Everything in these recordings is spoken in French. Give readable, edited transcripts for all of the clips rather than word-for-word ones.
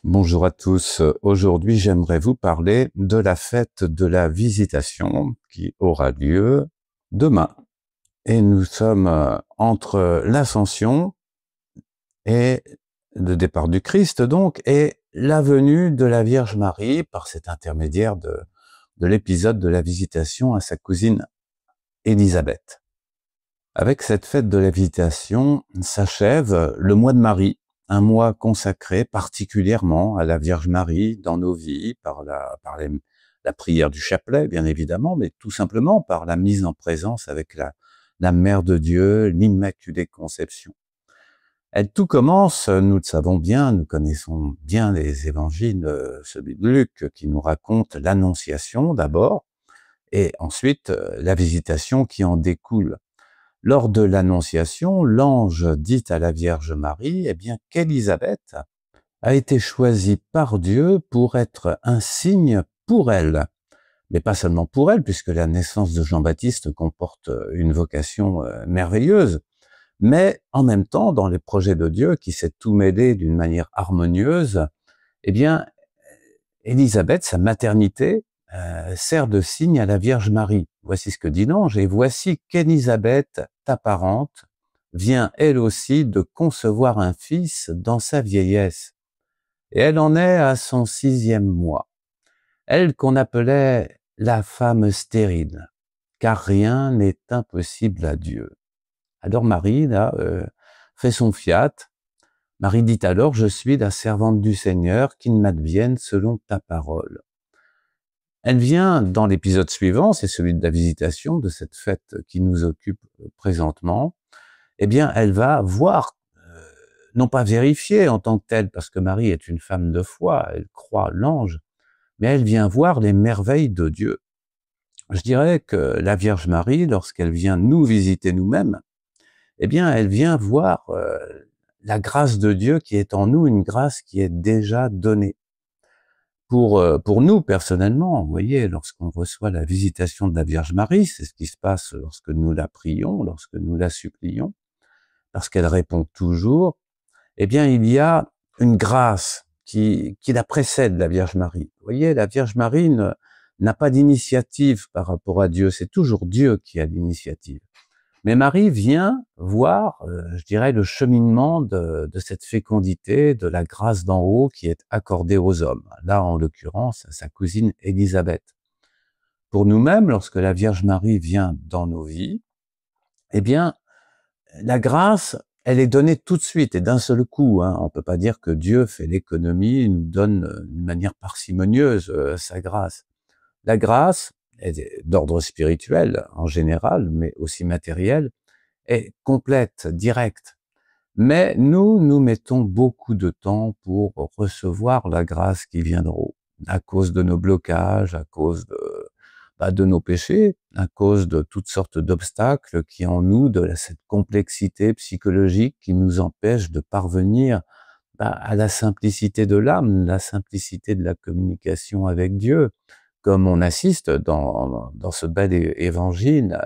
Bonjour à tous. Aujourd'hui, j'aimerais vous parler de la fête de la Visitation qui aura lieu demain. Et nous sommes entre l'Ascension et le départ du Christ, donc, et la venue de la Vierge Marie par cet intermédiaire de l'épisode de la Visitation à sa cousine Élisabeth. Avec cette fête de la Visitation s'achève le mois de Marie, un mois consacré particulièrement à la Vierge Marie dans nos vies, par la prière du chapelet, bien évidemment, mais tout simplement par la mise en présence avec la Mère de Dieu, l'Immaculée Conception. Et tout commence, nous le savons bien, nous connaissons bien les évangiles, celui de Luc, qui nous raconte l'Annonciation d'abord, et ensuite la Visitation qui en découle. Lors de l'Annonciation, l'ange dit à la Vierge Marie, qu'Élisabeth a été choisie par Dieu pour être un signe pour elle. Mais pas seulement pour elle, puisque la naissance de Jean-Baptiste comporte une vocation merveilleuse, mais en même temps, dans les projets de Dieu, qui s'est tout mêlé d'une manière harmonieuse, Élisabeth, sa maternité, sert de signe à la Vierge Marie. Voici ce que dit l'ange, et voici qu'Élisabeth, ta parente, vient elle aussi de concevoir un fils dans sa vieillesse. Et elle en est à son 6e mois. Elle qu'on appelait la femme stérile, car rien n'est impossible à Dieu. Alors Marie, là, fait son fiat. Marie dit alors, je suis la servante du Seigneur, qu'il m'advienne selon ta parole. Elle vient dans l'épisode suivant, c'est celui de la Visitation, de cette fête qui nous occupe présentement. Elle va voir, non pas vérifier en tant que telle, parce que Marie est une femme de foi, elle croit l'ange, mais elle vient voir les merveilles de Dieu. Je dirais que la Vierge Marie, lorsqu'elle vient nous visiter nous-mêmes, elle vient voir la grâce de Dieu qui est en nous, une grâce qui est déjà donnée. Pour nous, personnellement, vous voyez, lorsqu'on reçoit la visitation de la Vierge Marie, c'est ce qui se passe lorsque nous la prions, lorsque nous la supplions, parce qu'elle répond toujours, il y a une grâce qui la précède, la Vierge Marie. Vous voyez, la Vierge Marie n'a pas d'initiative par rapport à Dieu, c'est toujours Dieu qui a l'initiative. Mais Marie vient voir, je dirais, le cheminement de cette fécondité, de la grâce d'en haut qui est accordée aux hommes. Là, en l'occurrence, à sa cousine Élisabeth. Pour nous-mêmes, lorsque la Vierge Marie vient dans nos vies, la grâce, elle est donnée tout de suite et d'un seul coup. On peut pas dire que Dieu fait l'économie, nous donne d'une manière parcimonieuse sa grâce. La grâce, est d'ordre spirituel en général, mais aussi matériel, est complète, directe. Mais nous mettons beaucoup de temps pour recevoir la grâce qui vient d'en haut, à cause de nos blocages, à cause de nos péchés, à cause de toutes sortes d'obstacles qui en nous, cette complexité psychologique qui nous empêche de parvenir à la simplicité de l'âme, la simplicité de la communication avec Dieu, comme on assiste dans ce bel évangile,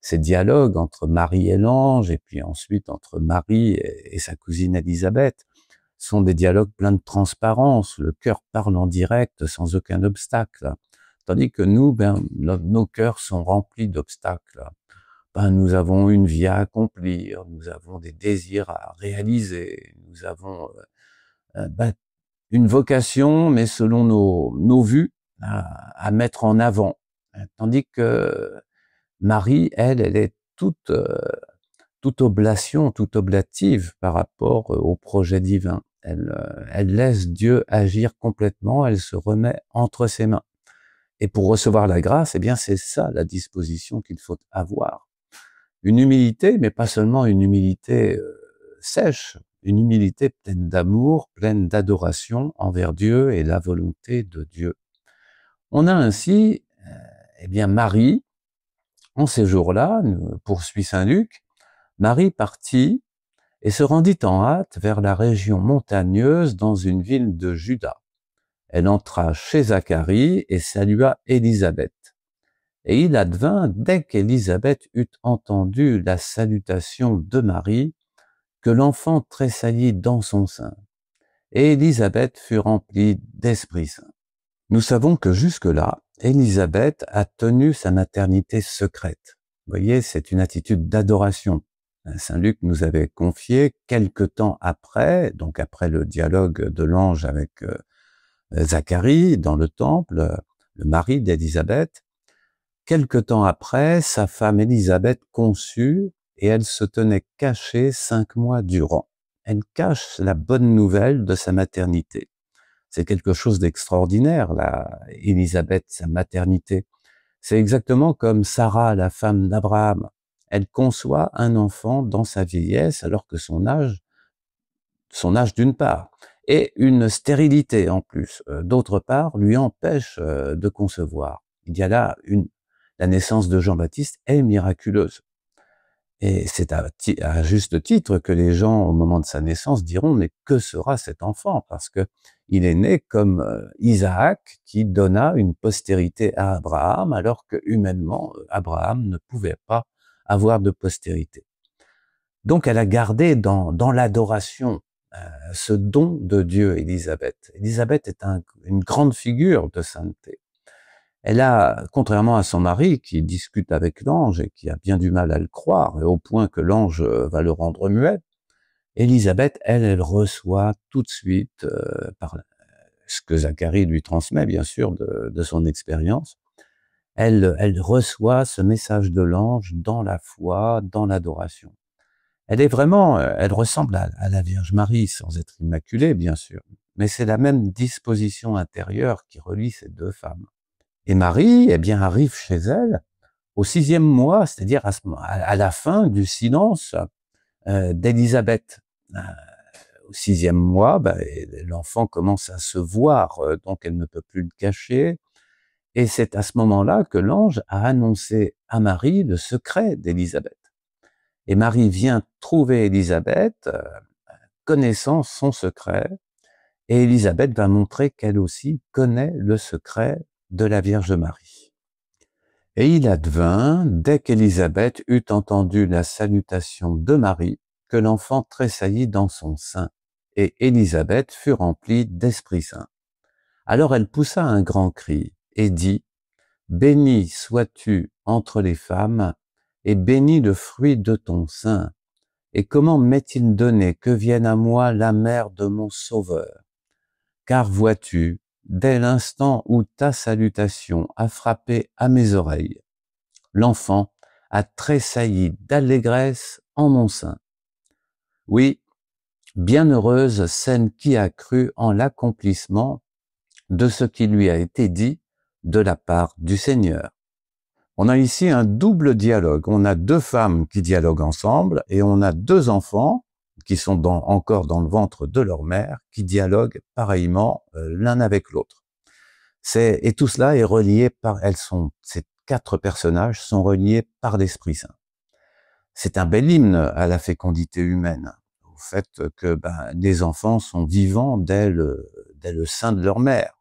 ces dialogues entre Marie et l'ange, et puis ensuite entre Marie et sa cousine Élisabeth, sont des dialogues pleins de transparence. Le cœur parle en direct sans aucun obstacle. Tandis que nous, nos cœurs sont remplis d'obstacles. Nous avons une vie à accomplir, nous avons des désirs à réaliser, nous avons une vocation, mais selon nos vues, à mettre en avant. Tandis que Marie, elle est toute oblation, toute oblative par rapport au projet divin. Elle laisse Dieu agir complètement, elle se remet entre ses mains. Et pour recevoir la grâce, c'est ça la disposition qu'il faut avoir. Une humilité, mais pas seulement une humilité sèche, une humilité pleine d'amour, pleine d'adoration envers Dieu et la volonté de Dieu. On a ainsi, Marie, en ces jours-là, poursuit saint Luc, Marie partit et se rendit en hâte vers la région montagneuse dans une ville de Juda. Elle entra chez Zacharie et salua Élisabeth. Et il advint, dès qu'Élisabeth eut entendu la salutation de Marie, que l'enfant tressaillit dans son sein. et Élisabeth fut remplie d'Esprit Saint. Nous savons que jusque-là, Élisabeth a tenu sa maternité secrète. Vous voyez, c'est une attitude d'adoration. Saint Luc nous avait confié quelque temps après, donc après le dialogue de l'ange avec Zacharie dans le temple, le mari d'Élisabeth, quelque temps après, sa femme Élisabeth conçut et elle se tenait cachée 5 mois durant. Elle cache la bonne nouvelle de sa maternité. C'est quelque chose d'extraordinaire, là, Élisabeth, sa maternité. C'est exactement comme Sarah, la femme d'Abraham. Elle conçoit un enfant dans sa vieillesse alors que son âge d'une part, et une stérilité en plus, d'autre part, lui empêche de concevoir. Il y a là la naissance de Jean-Baptiste est miraculeuse. Et c'est à juste titre que les gens, au moment de sa naissance, diront, mais que sera cet enfant? Parce que il est né comme Isaac, qui donna une postérité à Abraham, alors que humainement, Abraham ne pouvait pas avoir de postérité. Donc elle a gardé dans l'adoration ce don de Dieu, Élisabeth. Élisabeth est une grande figure de sainteté. Elle a, contrairement à son mari, qui discute avec l'ange et qui a bien du mal à le croire, et au point que l'ange va le rendre muet, Élisabeth, elle reçoit tout de suite, par ce que Zacharie lui transmet, bien sûr, de son expérience, elle reçoit ce message de l'ange dans la foi, dans l'adoration. Elle est vraiment, elle ressemble à la Vierge Marie, sans être immaculée, bien sûr, mais c'est la même disposition intérieure qui relie ces deux femmes. Et Marie, eh bien, arrive chez elle au 6e mois, c'est-à-dire à la fin du silence d'Élisabeth. Au 6e mois, l'enfant commence à se voir, donc elle ne peut plus le cacher. Et c'est à ce moment-là que l'ange a annoncé à Marie le secret d'Élisabeth. Et Marie vient trouver Élisabeth, connaissant son secret, et Élisabeth va montrer qu'elle aussi connaît le secret de la Vierge Marie. Et il advint, dès qu'Élisabeth eut entendu la salutation de Marie, que l'enfant tressaillit dans son sein, et Élisabeth fut remplie d'Esprit Saint. Alors elle poussa un grand cri, et dit, « Bénie sois-tu entre les femmes, et béni le fruit de ton sein. Et comment m'est-il donné que vienne à moi la mère de mon Sauveur? Car vois-tu, dès l'instant où ta salutation a frappé à mes oreilles, l'enfant a tressailli d'allégresse en mon sein. Oui, bienheureuse celle qui a cru en l'accomplissement de ce qui lui a été dit de la part du Seigneur. » On a ici un double dialogue. On a deux femmes qui dialoguent ensemble et on a deux enfants qui sont encore dans le ventre de leur mère qui dialoguent pareillement l'un avec l'autre. Et tout cela est relié ces 4 personnages sont reliés par l'Esprit Saint. C'est un bel hymne à la fécondité humaine, au fait que les enfants sont vivants dès le sein de leur mère.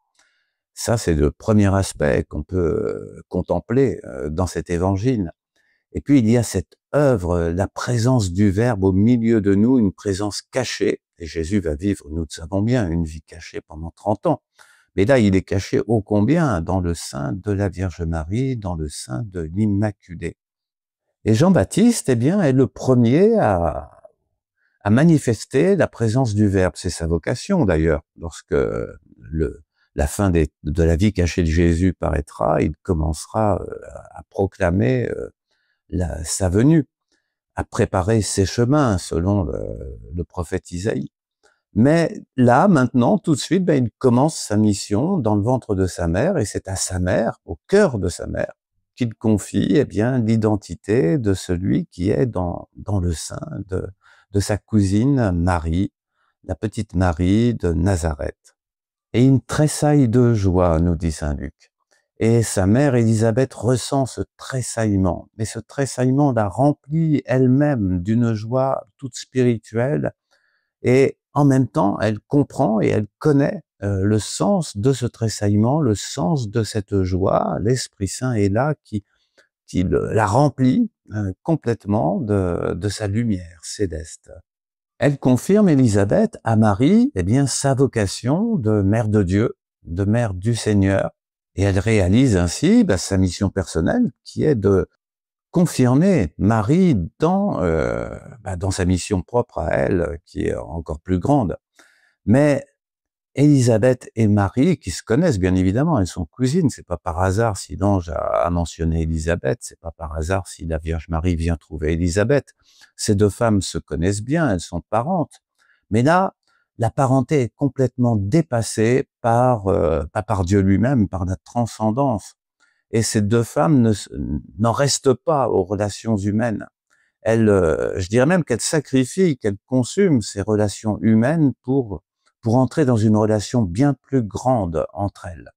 Ça, c'est le premier aspect qu'on peut contempler dans cet évangile. Et puis, il y a cette œuvre, la présence du Verbe au milieu de nous, une présence cachée. Et Jésus va vivre, nous le savons bien, une vie cachée pendant 30 ans. Mais là, il est caché ô combien dans le sein de la Vierge Marie, dans le sein de l'Immaculée. Et Jean-Baptiste, eh bien, est le premier à manifester la présence du Verbe. C'est sa vocation, d'ailleurs. Lorsque la fin de la vie cachée de Jésus paraîtra, il commencera à proclamer sa venue, à préparer ses chemins, selon le prophète Isaïe. Mais là, maintenant, tout de suite, il commence sa mission dans le ventre de sa mère, et c'est à sa mère, au cœur de sa mère, qu'il confie eh bien l'identité de celui qui est dans le sein de sa cousine Marie, la petite Marie de Nazareth. Et une tressaille de joie, nous dit saint Luc. Et sa mère Élisabeth ressent ce tressaillement, mais ce tressaillement la remplit elle-même d'une joie toute spirituelle, et en même temps, elle comprend et elle connaît le sens de ce tressaillement, le sens de cette joie. L'Esprit Saint est là qui la remplit complètement de sa lumière céleste. Elle confirme, Élisabeth, à Marie, eh bien, sa vocation de mère de Dieu, de mère du Seigneur, et elle réalise ainsi sa mission personnelle, qui est de confirmer Marie dans sa mission propre à elle, qui est encore plus grande. Mais Élisabeth et Marie, qui se connaissent bien évidemment, elles sont cousines, c'est pas par hasard si l'ange a mentionné Élisabeth, c'est pas par hasard si la Vierge Marie vient trouver Élisabeth. Ces deux femmes se connaissent bien, elles sont parentes. Mais là, la parenté est complètement dépassée pas par Dieu lui-même, par la transcendance. Et ces deux femmes n'en restent pas aux relations humaines. Je dirais même qu'elles sacrifient, qu'elles consument ces relations humaines pour entrer dans une relation bien plus grande entre elles.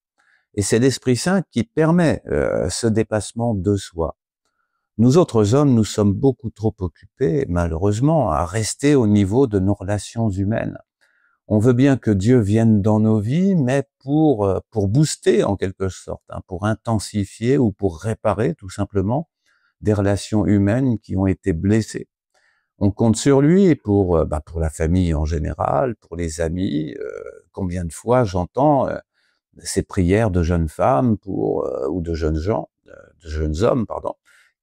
Et c'est l'Esprit Saint qui permet ce dépassement de soi. Nous autres hommes, nous sommes beaucoup trop occupés, malheureusement, à rester au niveau de nos relations humaines. On veut bien que Dieu vienne dans nos vies, mais pour booster en quelque sorte, pour intensifier ou pour réparer tout simplement des relations humaines qui ont été blessées. On compte sur lui pour la famille en général, pour les amis. Combien de fois j'entends ces prières de jeunes femmes ou de jeunes gens, de jeunes hommes, pardon,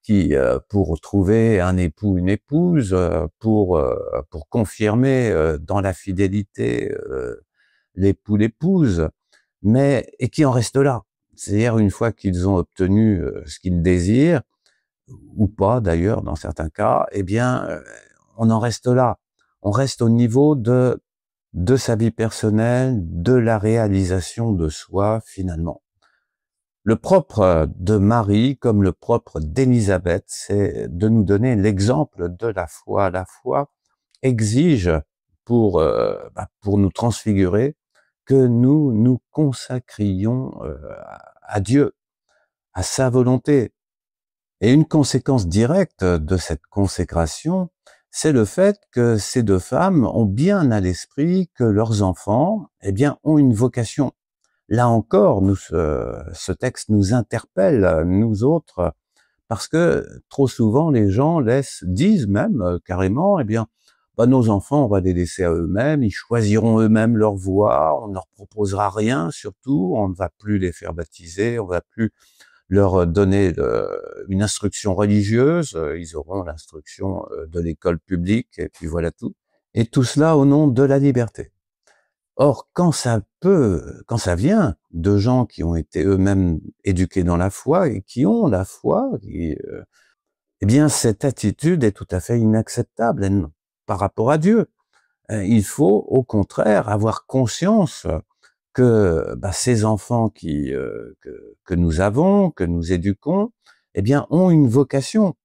qui pour trouver un époux, une épouse, pour confirmer dans la fidélité l'époux, l'épouse, et qui en restent là. C'est-à-dire une fois qu'ils ont obtenu ce qu'ils désirent, ou pas d'ailleurs dans certains cas, eh bien on en reste là. On reste au niveau de sa vie personnelle, de la réalisation de soi finalement. Le propre de Marie, comme le propre d'Élisabeth, c'est de nous donner l'exemple de la foi. La foi exige pour nous transfigurer que nous nous consacrions à Dieu, à sa volonté. Et une conséquence directe de cette consécration, c'est le fait que ces deux femmes ont bien à l'esprit que leurs enfants, eh bien, ont une vocation. Là encore, ce texte nous interpelle, nous autres, parce que trop souvent les gens disent même carrément, eh bien, nos enfants, on va les laisser à eux-mêmes, ils choisiront eux-mêmes leur voie, on ne leur proposera rien, surtout, on ne va plus les faire baptiser, on ne va plus leur donner une instruction religieuse, ils auront l'instruction de l'école publique, et puis voilà tout. Et tout cela au nom de la liberté. Or, quand ça vient de gens qui ont été eux-mêmes éduqués dans la foi et qui ont la foi, eh bien, cette attitude est tout à fait inacceptable par rapport à Dieu. Il faut, au contraire, avoir conscience que ces enfants que nous avons, que nous éduquons, eh bien, ont une vocation.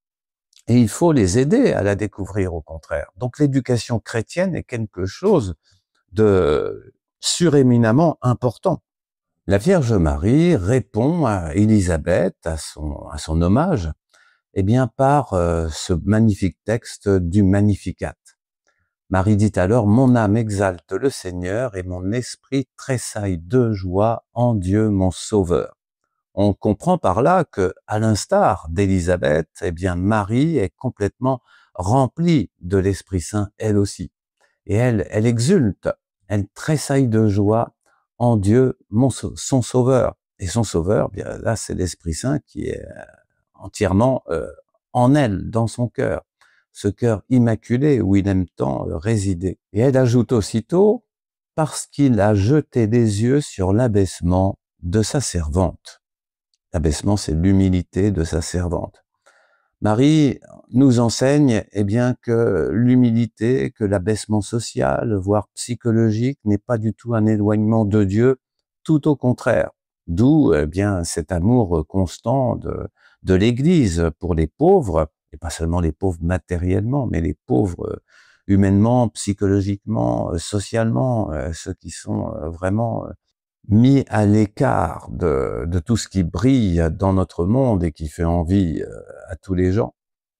Et il faut les aider à la découvrir, au contraire. Donc, l'éducation chrétienne est quelque chose de suréminemment important. La Vierge Marie répond à Élisabeth, à son hommage, eh bien, par ce magnifique texte du Magnificat. Marie dit alors, mon âme exalte le Seigneur et mon esprit tressaille de joie en Dieu mon Sauveur. On comprend par là que, à l'instar d'Élisabeth, eh bien, Marie est complètement remplie de l'Esprit Saint, elle aussi. Et elle exulte, elle tressaille de joie en Dieu, son Sauveur. Et son Sauveur, bien là, c'est l'Esprit Saint qui est entièrement en elle, dans son cœur. Ce cœur immaculé où il aime tant résider. Et elle ajoute aussitôt, parce qu'il a jeté les yeux sur l'abaissement de sa servante. L'abaissement, c'est l'humilité de sa servante. Marie nous enseigne, eh bien, que l'humilité, que l'abaissement social, voire psychologique, n'est pas du tout un éloignement de Dieu, tout au contraire. D'où, eh bien, cet amour constant de l'Église pour les pauvres, et pas seulement les pauvres matériellement, mais les pauvres humainement, psychologiquement, socialement, ceux qui sont vraiment mis à l'écart de tout ce qui brille dans notre monde et qui fait envie à tous les gens.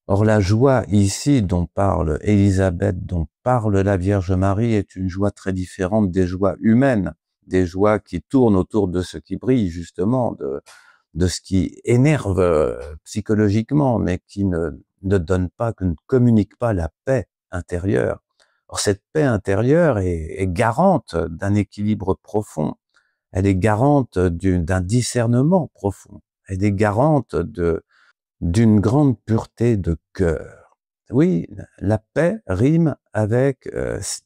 Or, la joie ici dont parle Élisabeth, dont parle la Vierge Marie, est une joie très différente des joies humaines, des joies qui tournent autour de ce qui brille, justement, de ce qui énerve psychologiquement, mais qui ne donne pas, que ne communique pas la paix intérieure. Or, cette paix intérieure est garante d'un équilibre profond. Elle est garante d'un discernement profond. Elle est garante d'une grande pureté de cœur. Oui, la paix rime avec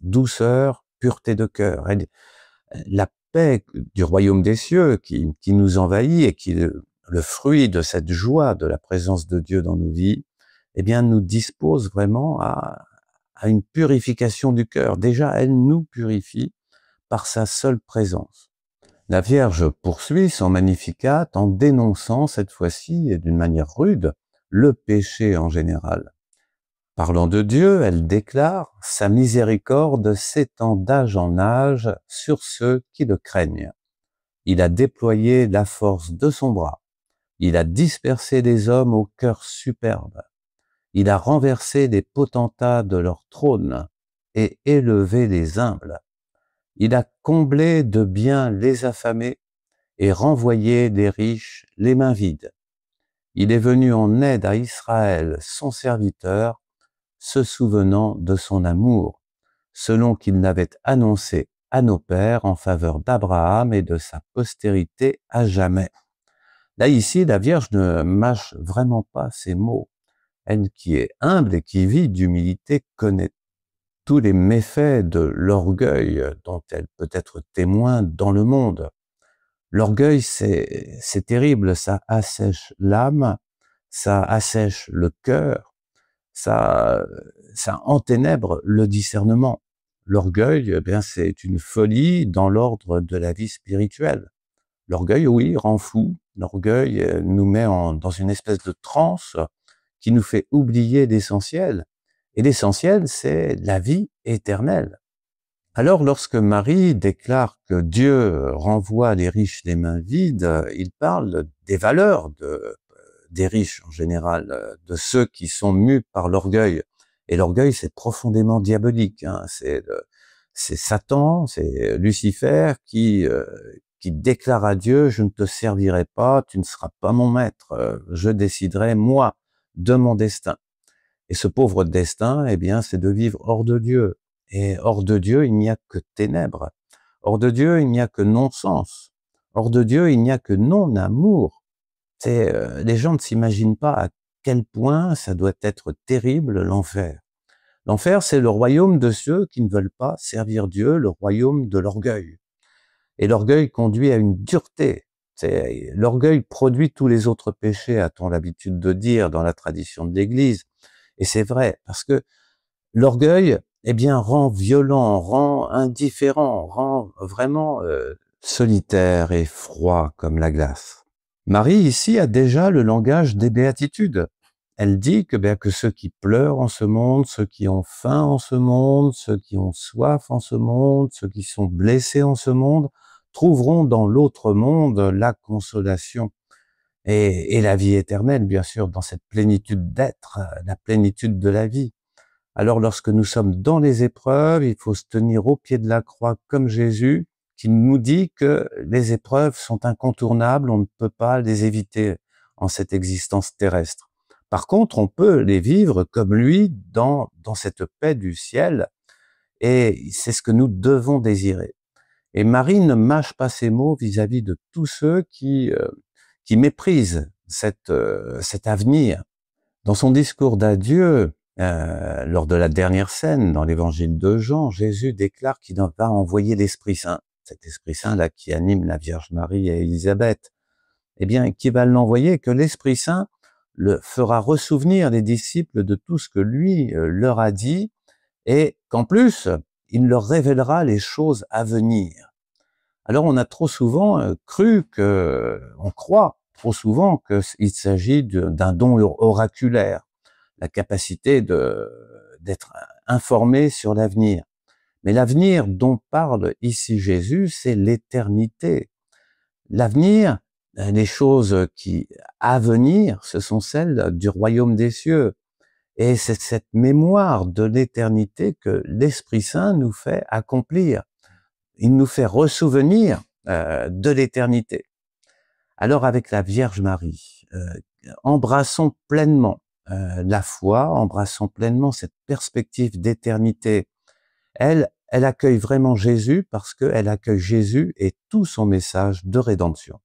douceur, pureté de cœur. La paix du royaume des cieux qui nous envahit et qui est le fruit de cette joie de la présence de Dieu dans nos vies, eh bien, nous dispose vraiment à une purification du cœur. Déjà, elle nous purifie par sa seule présence. La Vierge poursuit son Magnificat en dénonçant cette fois-ci, et d'une manière rude, le péché en général. Parlant de Dieu, elle déclare « Sa miséricorde s'étend d'âge en âge sur ceux qui le craignent. Il a déployé la force de son bras. Il a dispersé les hommes au cœur superbe. Il a renversé les potentats de leur trône et élevé les humbles. Il a comblé de biens les affamés et renvoyé les riches les mains vides. Il est venu en aide à Israël, son serviteur, se souvenant de son amour, selon qu'il l'avait annoncé à nos pères en faveur d'Abraham et de sa postérité à jamais. » Là, ici, la Vierge ne mâche vraiment pas ses mots. Elle qui est humble et qui vit d'humilité connaît tous les méfaits de l'orgueil dont elle peut être témoin dans le monde. L'orgueil, c'est terrible, ça assèche l'âme, ça assèche le cœur, ça enténèbre le discernement. L'orgueil, eh bien, c'est une folie dans l'ordre de la vie spirituelle. L'orgueil, oui, rend fou. L'orgueil nous met dans une espèce de transe qui nous fait oublier l'essentiel. Et l'essentiel, c'est la vie éternelle. Alors, lorsque Marie déclare que Dieu renvoie les riches les mains vides, il parle des valeurs des riches en général, de ceux qui sont mus par l'orgueil. Et l'orgueil, c'est profondément diabolique. Hein. C'est Satan, c'est Lucifer qui déclare à Dieu « Je ne te servirai pas, tu ne seras pas mon maître, je déciderai, moi, de mon destin. » Et ce pauvre destin, eh bien, c'est de vivre hors de Dieu. Et hors de Dieu, il n'y a que ténèbres. Hors de Dieu, il n'y a que non-sens. Hors de Dieu, il n'y a que non-amour. Les gens ne s'imaginent pas à quel point ça doit être terrible, l'enfer. L'enfer, c'est le royaume de ceux qui ne veulent pas servir Dieu, le royaume de l'orgueil. Et l'orgueil conduit à une dureté. L'orgueil produit tous les autres péchés, a-t-on l'habitude de dire dans la tradition de l'Église. Et c'est vrai, parce que l'orgueil, eh bien, rend violent, rend indifférent, rend vraiment solitaire et froid comme la glace. Marie, ici, a déjà le langage des béatitudes. Elle dit que ceux qui pleurent en ce monde, ceux qui ont faim en ce monde, ceux qui ont soif en ce monde, ceux qui sont blessés en ce monde, trouveront dans l'autre monde la consolation et la vie éternelle, bien sûr, dans cette plénitude d'être, la plénitude de la vie. Alors, lorsque nous sommes dans les épreuves, il faut se tenir au pied de la croix comme Jésus, qui nous dit que les épreuves sont incontournables, on ne peut pas les éviter en cette existence terrestre. Par contre, on peut les vivre comme lui dans cette paix du ciel, et c'est ce que nous devons désirer. Et Marie ne mâche pas ses mots vis-à-vis de tous ceux qui méprisent cet avenir. Dans son discours d'adieu, lors de la dernière scène dans l'évangile de Jean, Jésus déclare qu'il va envoyer l'Esprit Saint, cet Esprit Saint-là qui anime la Vierge Marie et Élisabeth. Eh bien, qui va l'envoyer, que l'Esprit Saint le fera ressouvenir les disciples de tout ce que lui leur a dit, et qu'en plus, il leur révélera les choses à venir. Alors, on a trop souvent on croit trop souvent qu'il s'agit d'un don oraculaire, la capacité d'être informé sur l'avenir. Mais l'avenir dont parle ici Jésus, c'est l'éternité. L'avenir, les choses à venir, ce sont celles du royaume des cieux. Et c'est cette mémoire de l'éternité que l'Esprit Saint nous fait accomplir. Il nous fait ressouvenir de l'éternité. Alors avec la Vierge Marie, embrassons pleinement la foi, embrassons pleinement cette perspective d'éternité Elle accueille vraiment Jésus parce qu'elle accueille Jésus et tout son message de rédemption.